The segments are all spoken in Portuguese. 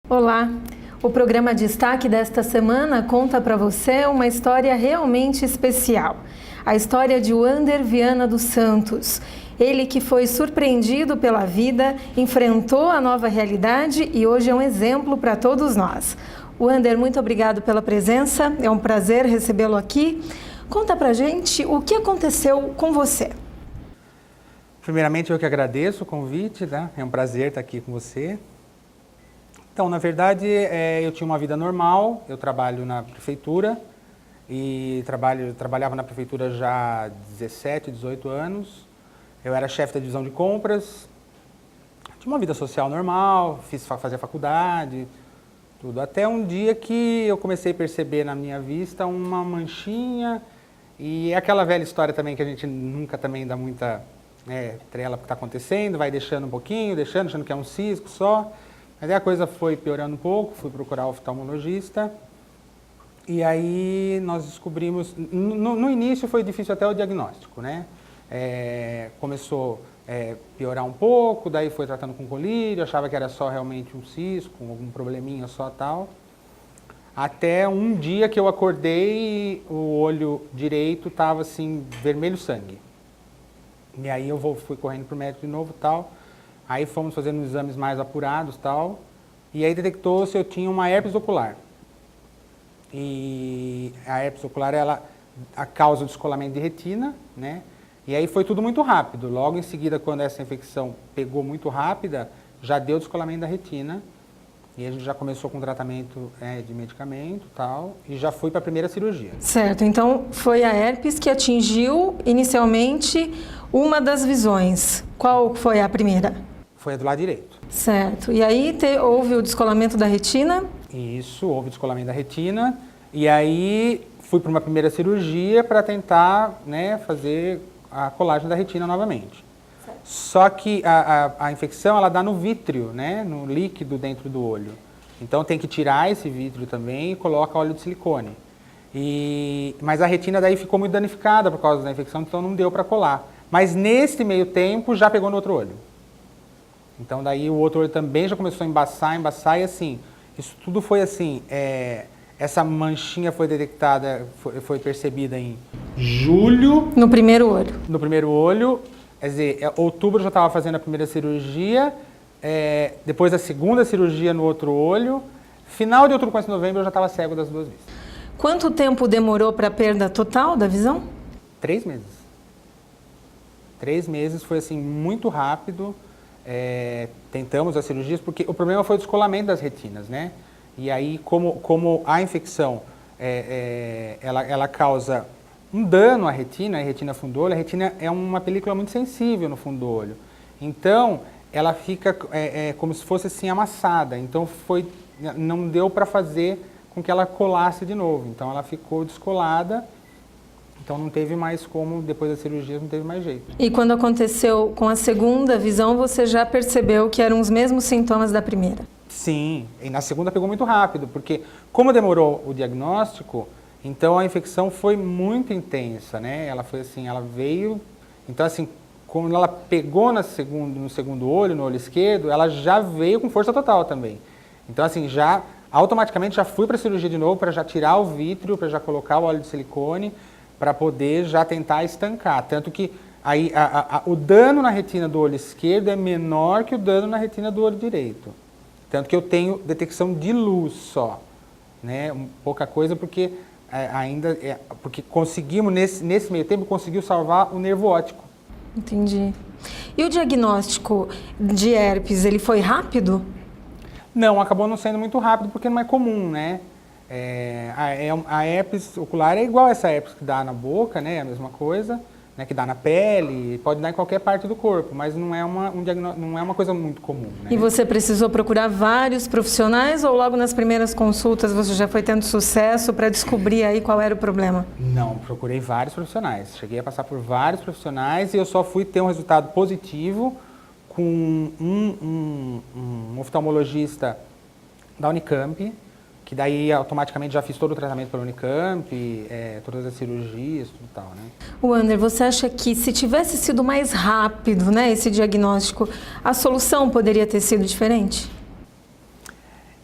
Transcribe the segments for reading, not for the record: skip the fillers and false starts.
Olá! O programa Destaque desta semana conta para você uma história realmente especial. A história de Wander Viana dos Santos. Ele que foi surpreendido pela vida, enfrentou a nova realidade e hoje é um exemplo para todos nós. Wander, muito obrigado pela presença, é um prazer recebê-lo aqui. Conta pra gente o que aconteceu com você. Primeiramente, eu que agradeço o convite, né? É um prazer estar aqui com você. Então, na verdade, eu tinha uma vida normal, eu trabalho na prefeitura e trabalhava na prefeitura já há 17, 18 anos. Eu era chefe da divisão de compras, tinha uma vida social normal, fazia faculdade, tudo. Até um dia que eu comecei a perceber na minha vista uma manchinha e aquela velha história também que a gente nunca também dá muita trela para o que está acontecendo, vai deixando um pouquinho, achando que é um cisco só. Mas aí a coisa foi piorando um pouco, fui procurar o oftalmologista e aí nós descobrimos, no início foi difícil até o diagnóstico, né? Começou a piorar um pouco, daí foi tratando com colírio, achava que era só realmente um cisco, algum probleminha só tal. Até um dia que eu acordei e o olho direito estava assim, vermelho sangue. E aí eu fui correndo para o médico de novo tal. Aí fomos fazendo exames mais apurados tal, e aí detectou se eu tinha uma herpes ocular. E a herpes ocular, ela causa o descolamento de retina, né? E aí foi tudo muito rápido. Logo em seguida, quando essa infecção pegou muito rápida, já deu descolamento da retina. E a gente já começou com tratamento de medicamento tal, e já fui para a primeira cirurgia. Certo, então foi a herpes que atingiu inicialmente uma das visões. Qual foi a primeira? Foi a do lado direito. Certo. E aí houve o descolamento da retina? Isso, houve descolamento da retina. E aí fui para uma primeira cirurgia para tentar, fazer a colagem da retina novamente. Certo. Só que a infecção ela dá no vítreo, no líquido dentro do olho. Então tem que tirar esse vítreo também e coloca óleo de silicone. Mas a retina daí ficou muito danificada por causa da infecção, então não deu para colar. Mas nesse meio tempo já pegou no outro olho. Então daí o outro olho também já começou a embaçar e assim, isso tudo foi assim, essa manchinha foi detectada, foi percebida em julho. No primeiro olho. No primeiro olho, quer dizer, outubro eu já estava fazendo a primeira cirurgia, depois a segunda cirurgia no outro olho, final de outubro, começo de novembro eu já estava cego das duas vistas. Quanto tempo demorou para a perda total da visão? 3 meses. 3 meses foi assim, muito rápido. Tentamos as cirurgias, porque o problema foi o descolamento das retinas, né? E aí, como a infecção, ela causa um dano à retina, a retina fundo do olho, a retina é uma película muito sensível no fundo do olho. Então, ela fica como se fosse assim amassada. Então, não deu para fazer com que ela colasse de novo. Então, ela ficou descolada. Então não teve mais como, depois da cirurgia, não teve mais jeito. E quando aconteceu com a segunda visão, você já percebeu que eram os mesmos sintomas da primeira? Sim, e na segunda pegou muito rápido, porque como demorou o diagnóstico, então a infecção foi muito intensa, né? Ela foi assim, ela veio, então assim, quando ela pegou no segundo olho, no olho esquerdo, ela já veio com força total também. Então assim, automaticamente já fui para a cirurgia de novo, para já tirar o vítreo, para já colocar o óleo de silicone, para poder já tentar estancar. Tanto que aí, o dano na retina do olho esquerdo é menor que o dano na retina do olho direito. Tanto que eu tenho detecção de luz só. Pouca coisa porque porque conseguimos, nesse meio tempo, conseguiu salvar o nervo óptico. Entendi. E o diagnóstico de herpes, ele foi rápido? Não, acabou não sendo muito rápido porque não é comum, né? A herpes ocular é igual a essa herpes que dá na boca, né? É a mesma coisa, né? Que dá na pele, pode dar em qualquer parte do corpo, mas não é uma coisa muito comum, né? E você precisou procurar vários profissionais ou logo nas primeiras consultas você já foi tendo sucesso para descobrir aí qual era o problema? Não, procurei vários profissionais. Cheguei a passar por vários profissionais e eu só fui ter um resultado positivo com um oftalmologista da Unicamp, que daí automaticamente já fiz todo o tratamento pela Unicamp, todas as cirurgias, tudo e tal, né? Wander, você acha que se tivesse sido mais rápido, né, esse diagnóstico, a solução poderia ter sido diferente?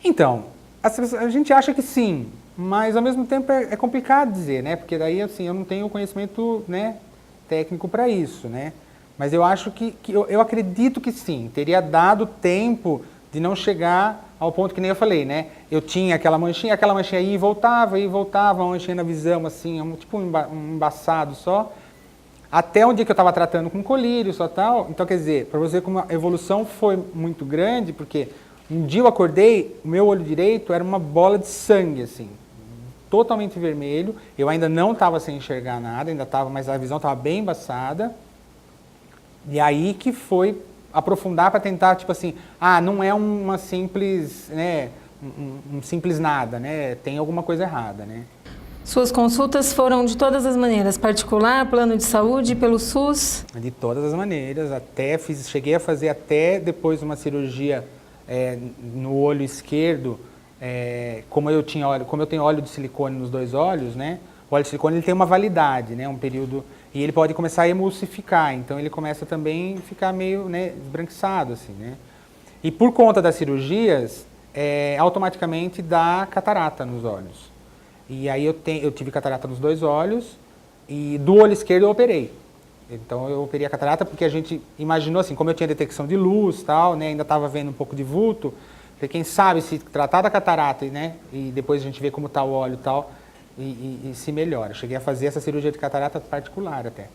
Então, a gente acha que sim, mas ao mesmo tempo é complicado dizer, né? Porque daí, assim, eu não tenho conhecimento, né, técnico para isso, né? Mas eu acho que eu acredito que sim, teria dado tempo de não chegar ao ponto que nem eu falei, né? Eu tinha aquela manchinha ia e voltava, uma manchinha na visão, assim, tipo um embaçado só, até um dia que eu estava tratando com colírio, só tal. Então, quer dizer, para você ver como a evolução foi muito grande, porque um dia eu acordei, o meu olho direito era uma bola de sangue, assim, totalmente vermelho, eu ainda não estava sem enxergar nada, ainda estava, mas a visão estava bem embaçada. E aí que foi aprofundar para tentar, tipo assim, não é uma simples, né, um simples nada, né, tem alguma coisa errada, né. Suas consultas foram de todas as maneiras, particular, plano de saúde, pelo SUS? De todas as maneiras, cheguei a fazer até depois uma cirurgia no olho esquerdo, como eu tenho óleo de silicone nos dois olhos, né, o óleo de silicone ele tem uma validade, né, um período. E ele pode começar a emulsificar, então ele começa também a ficar meio, né, esbranquiçado, assim, né. E por conta das cirurgias, automaticamente dá catarata nos olhos. E aí eu tive catarata nos dois olhos, e do olho esquerdo eu operei. Então eu operei a catarata porque a gente imaginou assim, como eu tinha detecção de luz e tal, né, ainda estava vendo um pouco de vulto, falei, quem sabe se tratar da catarata, né, e depois a gente vê como está o óleo e tal, e se melhora. Eu cheguei a fazer essa cirurgia de catarata particular até.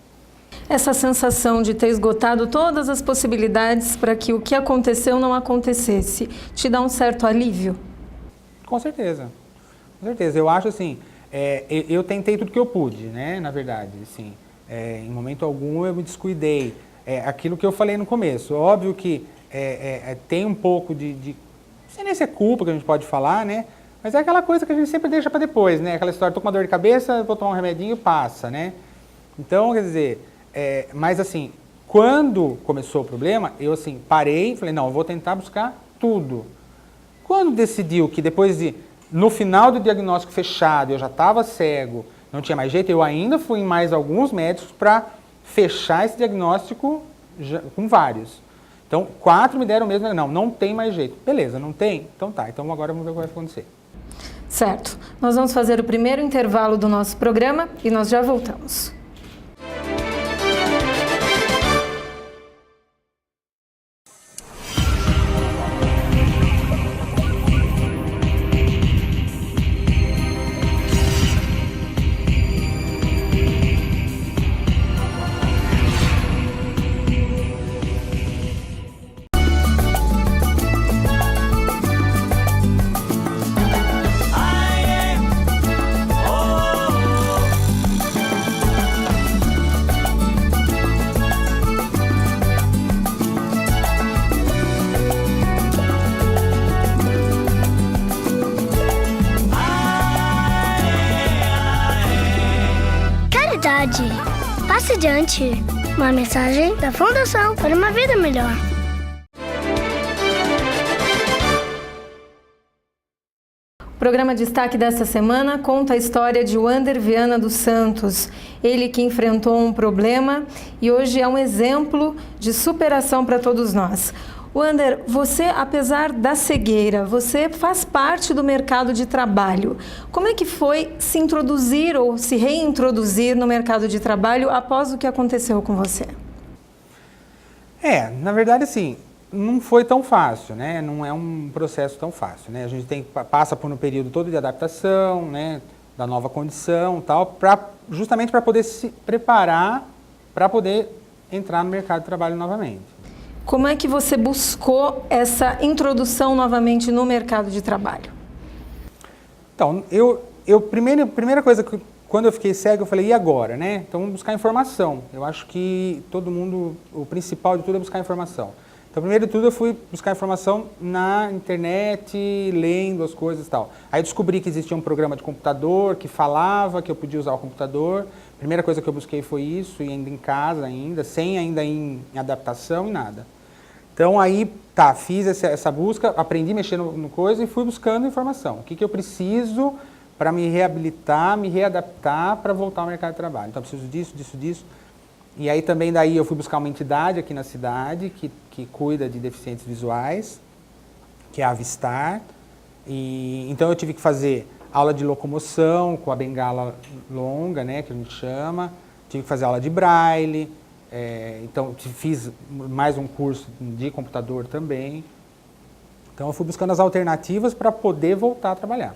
Essa sensação de ter esgotado todas as possibilidades para que o que aconteceu não acontecesse, te dá um certo alívio? Com certeza. Com certeza. Eu acho assim, eu tentei tudo que eu pude, né, na verdade. Assim, em momento algum eu me descuidei. Aquilo que eu falei no começo. Óbvio que tem um pouco de... Não sei nem se é culpa que a gente pode falar, né? Mas é aquela coisa que a gente sempre deixa para depois, né? Aquela história, tô com uma dor de cabeça, vou tomar um remedinho e passa, né? Então, quer dizer, mas assim, quando começou o problema, eu assim, parei e falei, não, eu vou tentar buscar tudo. Quando decidiu que no final do diagnóstico fechado, eu já estava cego, não tinha mais jeito, eu ainda fui em mais alguns médicos para fechar esse diagnóstico com vários. Então, 4 me deram mesmo, não tem mais jeito. Beleza, não tem? Então tá, então agora vamos ver o que vai acontecer. Certo. Nós vamos fazer o primeiro intervalo do nosso programa e nós já voltamos. Passe adiante. Uma mensagem da Fundação para uma Vida Melhor. O programa Destaque desta semana conta a história de Wander Viana dos Santos. Ele que enfrentou um problema e hoje é um exemplo de superação para todos nós. Wander, você, apesar da cegueira, você faz parte do mercado de trabalho. Como é que foi se introduzir ou se reintroduzir no mercado de trabalho após o que aconteceu com você? Na verdade, assim, não foi tão fácil, né? Não é um processo tão fácil, né? A gente passa por um período todo de adaptação, né? Da nova condição, tal, justamente para poder se preparar para poder entrar no mercado de trabalho novamente. Como é que você buscou essa introdução novamente no mercado de trabalho? Então, primeira coisa, quando eu fiquei cego, eu falei, e agora, né? Então, vamos buscar informação. Eu acho que todo mundo, o principal de tudo é buscar informação. Então, primeiro de tudo, eu fui buscar informação na internet, lendo as coisas e tal. Aí, descobri que existia um programa de computador que falava que eu podia usar o computador. Primeira coisa que eu busquei foi isso, e ainda em casa, sem ainda ir em adaptação e nada. Então, aí, fiz essa busca, aprendi a mexer no coisa e fui buscando informação. O que eu preciso para me reabilitar, me readaptar para voltar ao mercado de trabalho. Então, eu preciso disso. E aí, também, daí eu fui buscar uma entidade aqui na cidade que cuida de deficientes visuais, que é a Avistar. Então eu tive que fazer aula de locomoção com a bengala longa, né, que a gente chama. Tive que fazer aula de braille. Então fiz mais um curso de computador também. Então eu fui buscando as alternativas para poder voltar a trabalhar.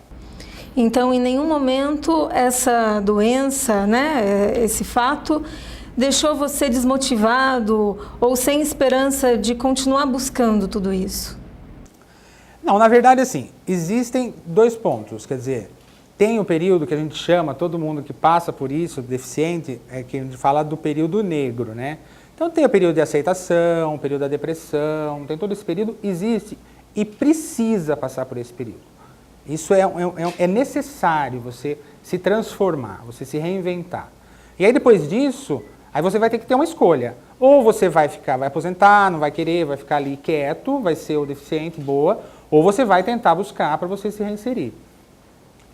Então, em nenhum momento essa doença, né, esse fato, deixou você desmotivado ou sem esperança de continuar buscando tudo isso? Não, na verdade, assim, existem 2 pontos. Quer dizer, tem o período que a gente chama, todo mundo que passa por isso, deficiente, que a gente fala do período negro, né? Então tem o período de aceitação, o período da depressão, tem todo esse período, existe e precisa passar por esse período. Isso é necessário você se transformar, você se reinventar. E aí depois disso, aí você vai ter que ter uma escolha. Ou você vai aposentar, não vai querer, vai ficar ali quieto, vai ser o deficiente, boa, ou você vai tentar buscar para você se reinserir.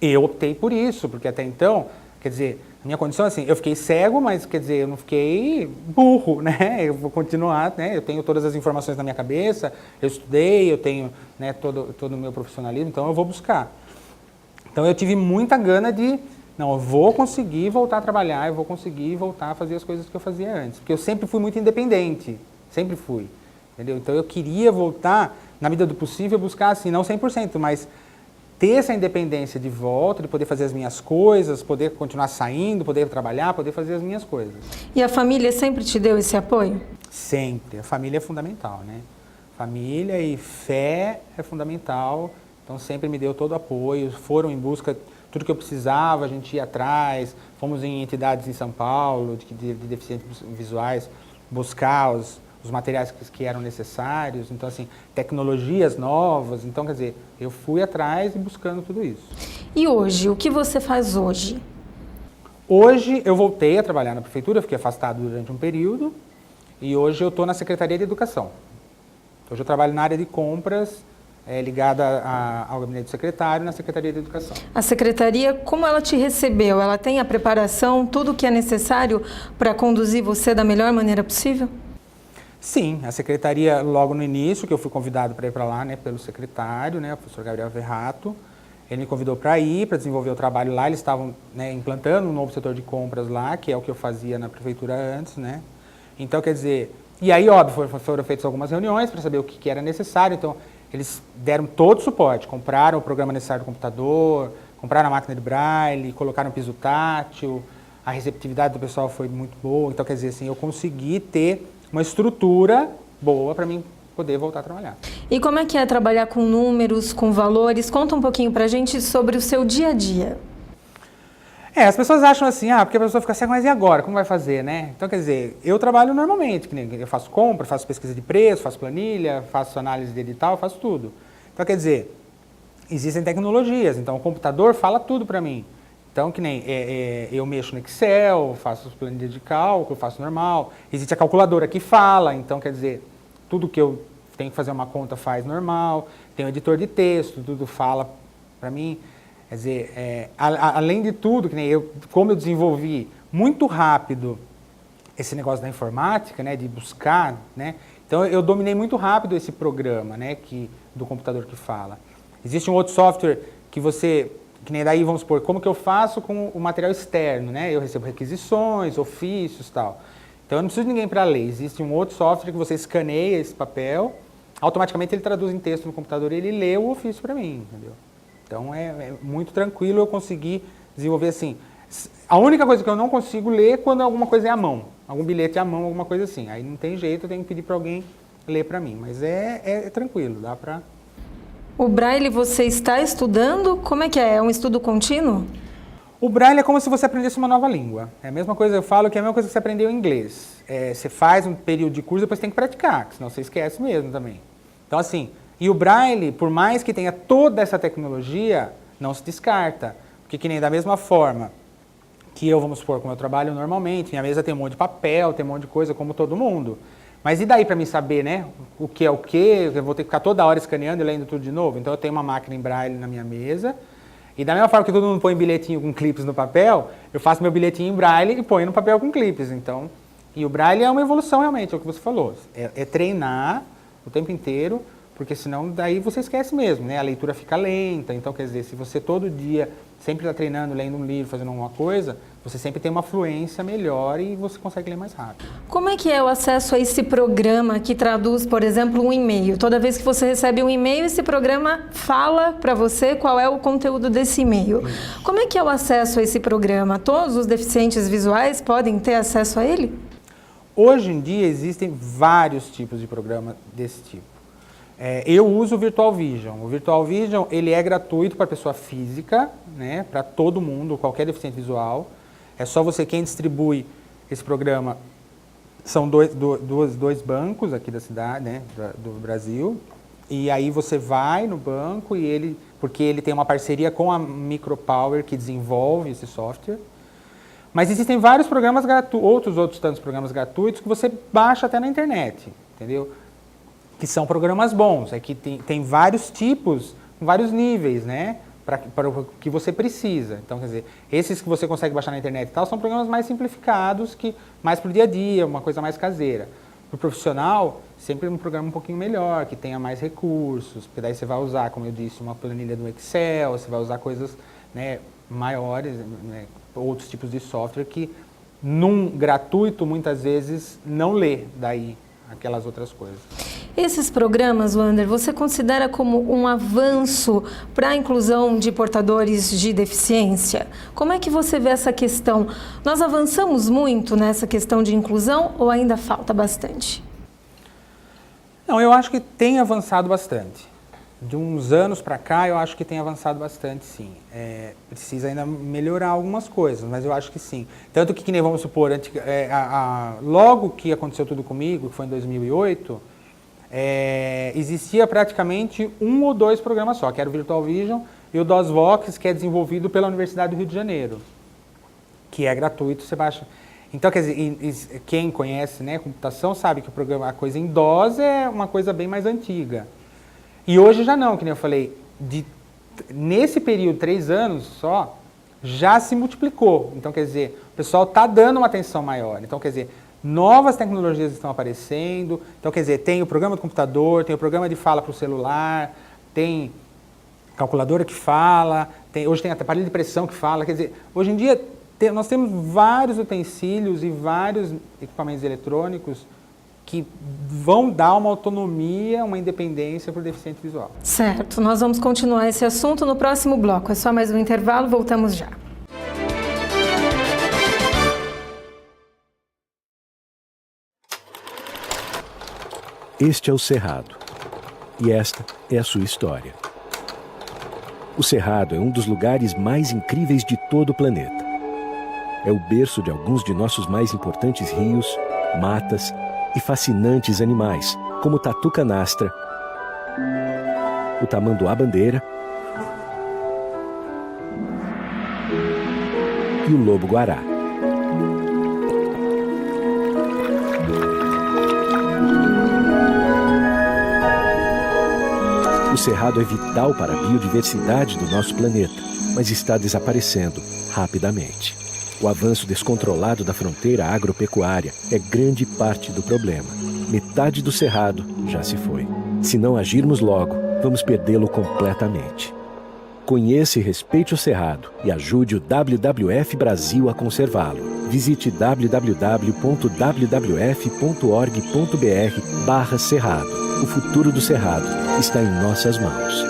Eu optei por isso, porque até então, quer dizer, a minha condição é assim, eu fiquei cego, mas quer dizer, eu não fiquei burro, né? Eu vou continuar, né? Eu tenho todas as informações na minha cabeça, eu estudei, eu tenho, né, todo o meu profissionalismo, então eu vou buscar. Então eu tive muita gana de, não, eu vou conseguir voltar a trabalhar, eu vou conseguir voltar a fazer as coisas que eu fazia antes, porque eu sempre fui muito independente, sempre fui, entendeu? Então eu queria voltar, na medida do possível, buscar assim, não 100%, mas ter essa independência de volta, de poder fazer as minhas coisas, poder continuar saindo, poder trabalhar, poder fazer as minhas coisas. E a família sempre te deu esse apoio? Sempre. A família é fundamental, né? Família e fé é fundamental, então sempre me deu todo o apoio, foram em busca, tudo que eu precisava, a gente ia atrás, fomos em entidades em São Paulo, de deficientes visuais, buscar os materiais que eram necessários, então assim, tecnologias novas, então quer dizer, eu fui atrás e buscando tudo isso. E hoje, o que você faz hoje? Hoje eu voltei a trabalhar na prefeitura, fiquei afastado durante um período, e hoje eu estou na Secretaria de Educação. Hoje eu trabalho na área de compras, ligada ao gabinete do secretário na Secretaria de Educação. A Secretaria, como ela te recebeu? Ela tem a preparação, tudo o que é necessário para conduzir você da melhor maneira possível? Sim, a secretaria, logo no início, que eu fui convidado para ir para lá, né, pelo secretário, né, o professor Gabriel Verrato, ele me convidou para ir, para desenvolver o trabalho lá, eles estavam, né, implantando um novo setor de compras lá, que é o que eu fazia na prefeitura antes, né, então quer dizer, e aí óbvio, foram feitas algumas reuniões para saber o que era necessário, então eles deram todo o suporte, compraram o programa necessário do computador, compraram a máquina de braille, colocaram piso tátil, a receptividade do pessoal foi muito boa, então quer dizer assim, eu consegui ter uma estrutura boa para mim poder voltar a trabalhar. E como é que é trabalhar com números, com valores? Conta um pouquinho para a gente sobre o seu dia a dia. As pessoas acham assim, porque a pessoa fica cega, mas e agora? Como vai fazer, né? Então, quer dizer, eu trabalho normalmente, que nem eu faço compra, faço pesquisa de preço, faço planilha, faço análise de edital, faço tudo. Então, quer dizer, existem tecnologias, então o computador fala tudo para mim. Então, que nem eu mexo no Excel, faço planilha de cálculo, faço normal. Existe a calculadora que fala, então, quer dizer, tudo que eu tenho que fazer uma conta faz normal. Tem o editor de texto, tudo fala para mim. Quer dizer, além de tudo, que nem como eu desenvolvi muito rápido esse negócio da informática, né, de buscar, né, então eu dominei muito rápido esse programa, né, do computador que fala. Existe um outro software que nem daí, vamos supor, como que eu faço com o material externo, né? Eu recebo requisições, ofícios e tal. Então eu não preciso de ninguém para ler. Existe um outro software que você escaneia esse papel, automaticamente ele traduz em texto no computador e ele lê o ofício para mim, entendeu? Então é muito tranquilo eu conseguir desenvolver assim. A única coisa que eu não consigo ler é quando alguma coisa é à mão, algum bilhete à mão, alguma coisa assim. Aí não tem jeito, eu tenho que pedir para alguém ler para mim. Mas é tranquilo, dá para... O Braille você está estudando? Como é que é? É um estudo contínuo? O Braille é como se você aprendesse uma nova língua. É a mesma coisa, eu falo que é a mesma coisa que você aprendeu inglês. Você faz um período de curso, depois tem que praticar, senão você esquece mesmo também. Então assim, e o Braille, por mais que tenha toda essa tecnologia, não se descarta. Porque que nem da mesma forma que eu, vamos supor, como eu trabalho normalmente, minha mesa tem um monte de papel, tem um monte de coisa, como todo mundo. Mas e daí para mim saber, né, o que é o que? Eu vou ter que ficar toda hora escaneando e lendo tudo de novo. Então eu tenho uma máquina em Braille na minha mesa. E da mesma forma que todo mundo põe bilhetinho com clipes no papel, eu faço meu bilhetinho em Braille e ponho no papel com clipes. Então, e o Braille é uma evolução realmente, é o que você falou. É treinar o tempo inteiro porque senão daí você esquece mesmo, né? A leitura fica lenta, então quer dizer, se você todo dia sempre está treinando, lendo um livro, fazendo alguma coisa, você sempre tem uma fluência melhor e você consegue ler mais rápido. Como é que é o acesso a esse programa que traduz, por exemplo, um e-mail? Toda vez que você recebe um e-mail, esse programa fala para você qual é o conteúdo desse e-mail. Como é que é o acesso a esse programa? Todos os deficientes visuais podem ter acesso a ele? Hoje em dia existem vários tipos de programa desse tipo. Eu uso o Virtual Vision. O Virtual Vision ele é gratuito para pessoa física, né, para todo mundo, qualquer deficiente visual. É só você, quem distribui esse programa são dois bancos aqui da cidade, né, do Brasil. E aí você vai no banco e porque ele tem uma parceria com a Micropower que desenvolve esse software. Mas existem vários programas gratuitos, outros tantos programas gratuitos que você baixa até na internet, entendeu? Que são programas bons, que tem vários tipos, vários níveis, né, para o que você precisa. Então, quer dizer, esses que você consegue baixar na internet e tal, são programas mais simplificados, mais para o dia a dia, uma coisa mais caseira. Para o profissional, sempre um programa um pouquinho melhor, que tenha mais recursos, porque daí você vai usar, como eu disse, uma planilha do Excel, você vai usar coisas, né, maiores, né, outros tipos de software que, num gratuito, muitas vezes, não lê daí aquelas outras coisas. Esses programas, Wander, você considera como um avanço para a inclusão de portadores de deficiência? Como é que você vê essa questão? Nós avançamos muito nessa questão de inclusão ou ainda falta bastante? Não, eu acho que tem avançado bastante. De uns anos para cá, eu acho que tem avançado bastante, sim. Precisa ainda melhorar algumas coisas, mas eu acho que sim. Tanto que nem vamos supor, logo que aconteceu tudo comigo, que foi em 2008, existia praticamente 1 ou 2 programas só, que era o Virtual Vision e o DOSVox, que é desenvolvido pela Universidade do Rio de Janeiro, que é gratuito, você baixa. Então, quer dizer, quem conhece, né, computação sabe que a coisa em DOS é uma coisa bem mais antiga. E hoje já não, que nem eu falei, nesse período, 3 anos só, já se multiplicou. Então, quer dizer, o pessoal está dando uma atenção maior. Então, quer dizer, novas tecnologias estão aparecendo. Então, quer dizer, tem o programa do computador, tem o programa de fala para o celular, tem calculadora que fala, hoje tem aparelho de pressão que fala. Quer dizer, hoje em dia nós temos vários utensílios e vários equipamentos eletrônicos que vão dar uma autonomia, uma independência para o deficiente visual. Certo, nós vamos continuar esse assunto no próximo bloco. É só mais um intervalo, voltamos já. Este é o Cerrado, e esta é a sua história. O Cerrado é um dos lugares mais incríveis de todo o planeta. É o berço de alguns de nossos mais importantes rios, matas e fascinantes animais, como o tatu canastra, o tamanduá-bandeira e o lobo-guará. O Cerrado é vital para a biodiversidade do nosso planeta, mas está desaparecendo rapidamente. O avanço descontrolado da fronteira agropecuária é grande parte do problema. Metade do Cerrado já se foi. Se não agirmos logo, vamos perdê-lo completamente. Conheça e respeite o Cerrado e ajude o WWF Brasil a conservá-lo. Visite www.wwf.org.br/Cerrado. O futuro do Cerrado está em nossas mãos.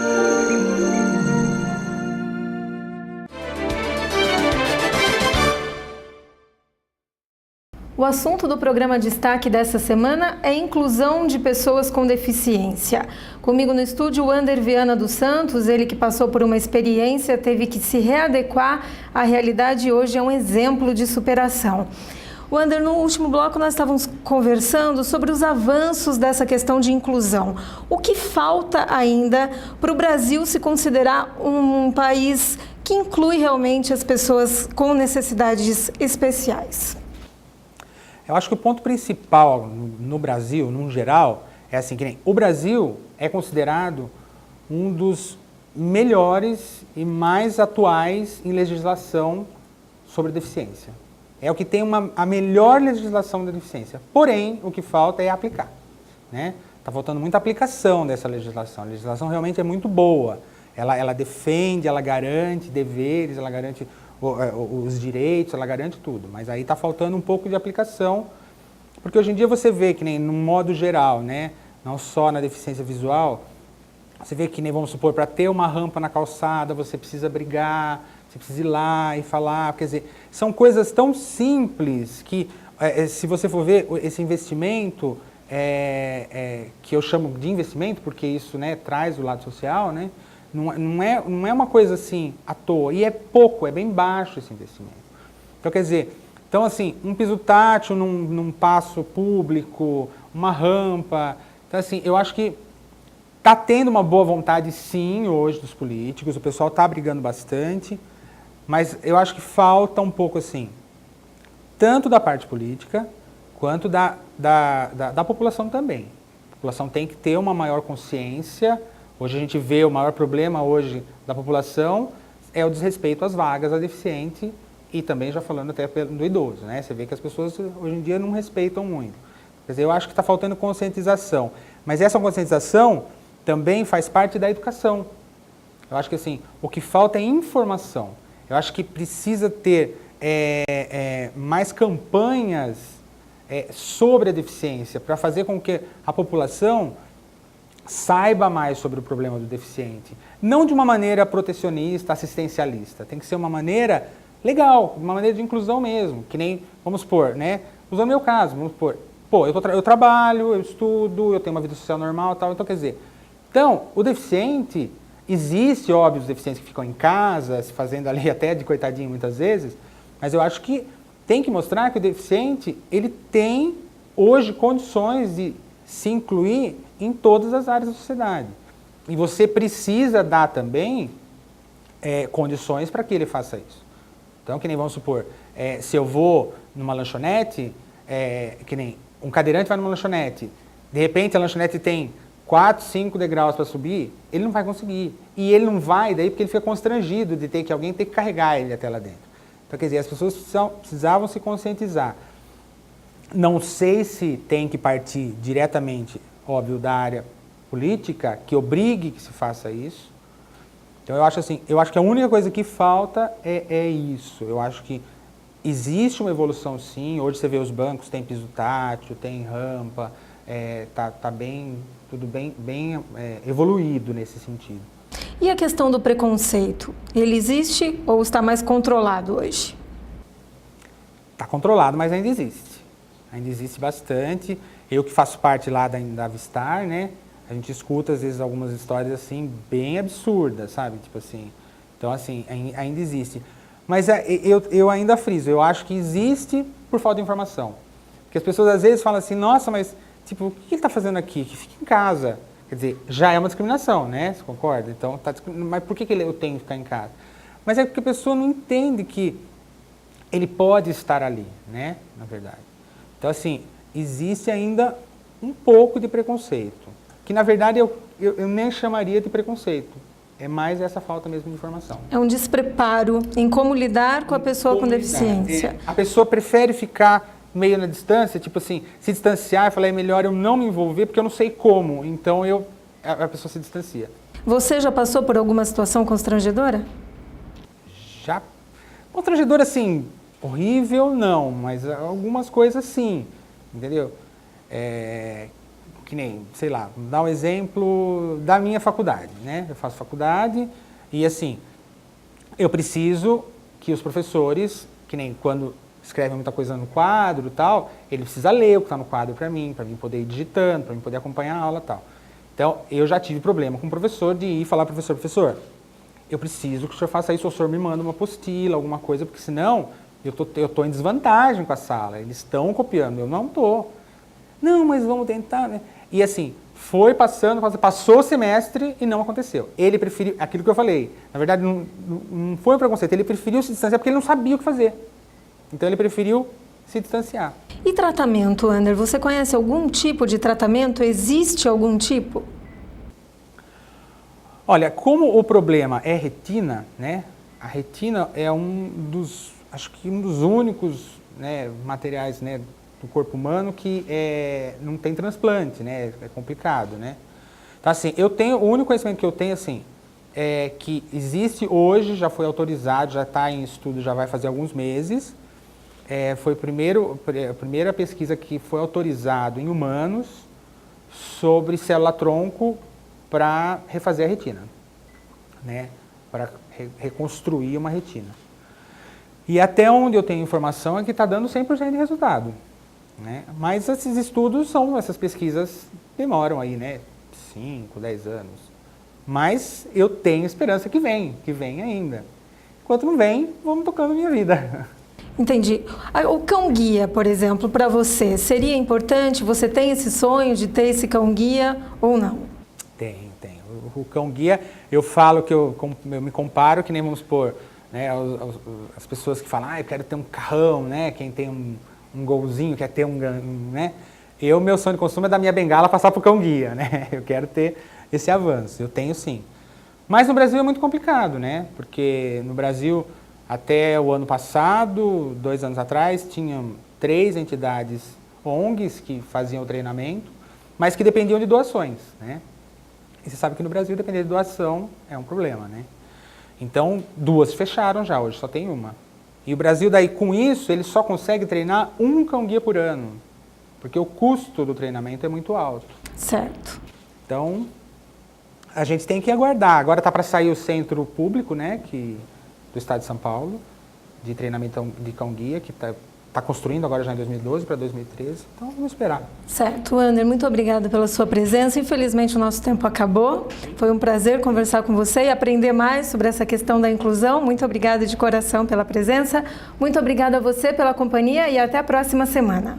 O assunto do programa Destaque dessa semana é inclusão de pessoas com deficiência. Comigo no estúdio, o Wander Viana dos Santos, ele que passou por uma experiência, teve que se readequar à realidade e hoje é um exemplo de superação. Wander, no último bloco nós estávamos conversando sobre os avanços dessa questão de inclusão. O que falta ainda para o Brasil se considerar um país que inclui realmente as pessoas com necessidades especiais? Eu acho que o ponto principal no Brasil, no geral, é assim, que nem o Brasil é considerado um dos melhores e mais atuais em legislação sobre deficiência. É o que tem a melhor legislação da deficiência. Porém, o que falta é aplicar, né? Está faltando muita aplicação dessa legislação. A legislação realmente é muito boa. Ela defende, ela garante deveres, ela garante os direitos, ela garante tudo. Mas aí está faltando um pouco de aplicação, porque hoje em dia você vê que nem no modo geral, né, não só na deficiência visual, você vê que nem, vamos supor, para ter uma rampa na calçada, você precisa brigar, você precisa ir lá e falar, quer dizer, são coisas tão simples que, se você for ver, esse investimento, que eu chamo de investimento, porque isso, né, traz o lado social, né, não é uma coisa assim à toa, e é pouco, é bem baixo esse investimento. Então, quer dizer, então assim, um piso tátil num passo público, uma rampa, então assim, eu acho que está tendo uma boa vontade, sim, hoje dos políticos, o pessoal está brigando bastante, mas eu acho que falta um pouco, assim, tanto da parte política, quanto da população também. A população tem que ter uma maior consciência. Hoje a gente vê o maior problema hoje da população é o desrespeito às vagas a deficiente e também já falando até do idoso, né? Você vê que as pessoas hoje em dia não respeitam muito. Quer dizer, eu acho que está faltando conscientização, mas essa conscientização também faz parte da educação. Eu acho que assim, o que falta é informação. Eu acho que precisa ter mais campanhas sobre a deficiência para fazer com que a população saiba mais sobre o problema do deficiente. Não de uma maneira protecionista, assistencialista. Tem que ser uma maneira legal, uma maneira de inclusão mesmo. Que nem, vamos supor, né? Usando o meu caso, vamos supor, pô, eu trabalho, eu estudo, eu tenho uma vida social normal e tal, então quer dizer, então, o deficiente, existe, óbvio, os deficientes que ficam em casa, se fazendo ali até de coitadinho muitas vezes, mas eu acho que tem que mostrar que o deficiente, ele tem hoje condições de se incluir em todas as áreas da sociedade. E você precisa dar também condições para que ele faça isso. Então, que nem vamos supor, se eu vou numa lanchonete, que nem um cadeirante vai numa lanchonete, de repente a lanchonete tem 4, 5 degraus para subir, ele não vai conseguir. E ele não vai daí porque ele fica constrangido de ter que alguém ter que carregar ele até lá dentro. Então, quer dizer, as pessoas precisavam se conscientizar. Não sei se tem que partir diretamente, óbvio, da área política, que obrigue que se faça isso. Então, eu acho assim, eu acho que a única coisa que falta é isso. Eu acho que existe uma evolução, sim. Hoje você vê os bancos, tem piso tátil, tem rampa, tá bem, tudo bem evoluído nesse sentido. E a questão do preconceito? Ele existe ou está mais controlado hoje? Está controlado, mas ainda existe. Ainda existe bastante. Eu que faço parte lá da Avistar, né? A gente escuta às vezes algumas histórias assim bem absurdas, sabe? Tipo assim. Então assim, ainda existe. Mas eu ainda friso, eu acho que existe por falta de informação. Porque as pessoas às vezes falam assim, nossa, mas tipo, o que ele está fazendo aqui? Que fica em casa. Quer dizer, já é uma discriminação, né? Você concorda? Então, mas por que eu tenho que ficar em casa? Mas é porque a pessoa não entende que ele pode estar ali, né? Na verdade. Então, assim, existe ainda um pouco de preconceito. Que, na verdade, eu nem chamaria de preconceito. É mais essa falta mesmo de informação. É um despreparo em como lidar com a pessoa com deficiência. A pessoa prefere ficar meio na distância, tipo assim, se distanciar e falar, é melhor eu não me envolver porque eu não sei como, então a pessoa se distancia. Você já passou por alguma situação constrangedora? Já. Constrangedora, assim, horrível não, mas algumas coisas sim, entendeu? Que nem, sei lá, vou dar um exemplo da minha faculdade, né? Eu faço faculdade e assim, eu preciso que os professores, que nem quando escreve muita coisa no quadro e tal, ele precisa ler o que está no quadro para mim poder ir digitando, para mim poder acompanhar a aula e tal. Então, eu já tive problema com o professor de ir falar, professor, eu preciso que o senhor faça isso, o senhor me manda uma apostila, alguma coisa, porque senão eu tô em desvantagem com a sala, eles estão copiando, eu não estou. Não, mas vamos tentar, né? E assim, foi passou o semestre e não aconteceu. Ele preferiu, aquilo que eu falei, na verdade não foi um preconceito, ele preferiu se distanciar porque ele não sabia o que fazer. Então ele preferiu se distanciar. E tratamento, Ander? Você conhece algum tipo de tratamento? Existe algum tipo? Olha, como o problema é retina, né? A retina é acho que um dos únicos, né, materiais, né, no corpo humano que não tem transplante, né? É complicado, né? Então, assim, o único conhecimento que eu tenho, assim, é que existe hoje, já foi autorizado, já está em estudo, já vai fazer alguns meses. Foi a primeira pesquisa que foi autorizado em humanos sobre célula-tronco para refazer a retina, né? Para reconstruir uma retina. E até onde eu tenho informação é que está dando 100% de resultado, né? Mas esses estudos essas pesquisas demoram aí, né? 5, 10 anos. Mas eu tenho esperança que vem ainda. Enquanto não vem, vamos tocando a minha vida. Entendi. O cão-guia, por exemplo, para você, seria importante? Você tem esse sonho de ter esse cão-guia ou não? Tem. O cão-guia, eu falo que eu me comparo, que nem vamos supor, né, as pessoas que falam, eu quero ter um carrão, né? Quem tem um golzinho quer ter né? Meu sonho de consumo é da minha bengala passar para o cão-guia, né? Eu quero ter esse avanço, eu tenho sim. Mas no Brasil é muito complicado, né? Porque no Brasil, até o ano passado, 2 anos atrás, tinham 3 entidades ONGs que faziam o treinamento, mas que dependiam de doações, né? E você sabe que no Brasil depender de doação é um problema, né? Então, 2 fecharam já, hoje só tem uma. E o Brasil, daí, com isso, ele só consegue treinar um cão-guia por ano, porque o custo do treinamento é muito alto. Certo. Então, a gente tem que aguardar. Agora está para sair o centro público, né, do estado de São Paulo, de treinamento de cão-guia, que está construindo agora já em 2012 para 2013. Então, vamos esperar. Certo. Wander, muito obrigada pela sua presença. Infelizmente, o nosso tempo acabou. Foi um prazer conversar com você e aprender mais sobre essa questão da inclusão. Muito obrigada de coração pela presença. Muito obrigada a você pela companhia e até a próxima semana.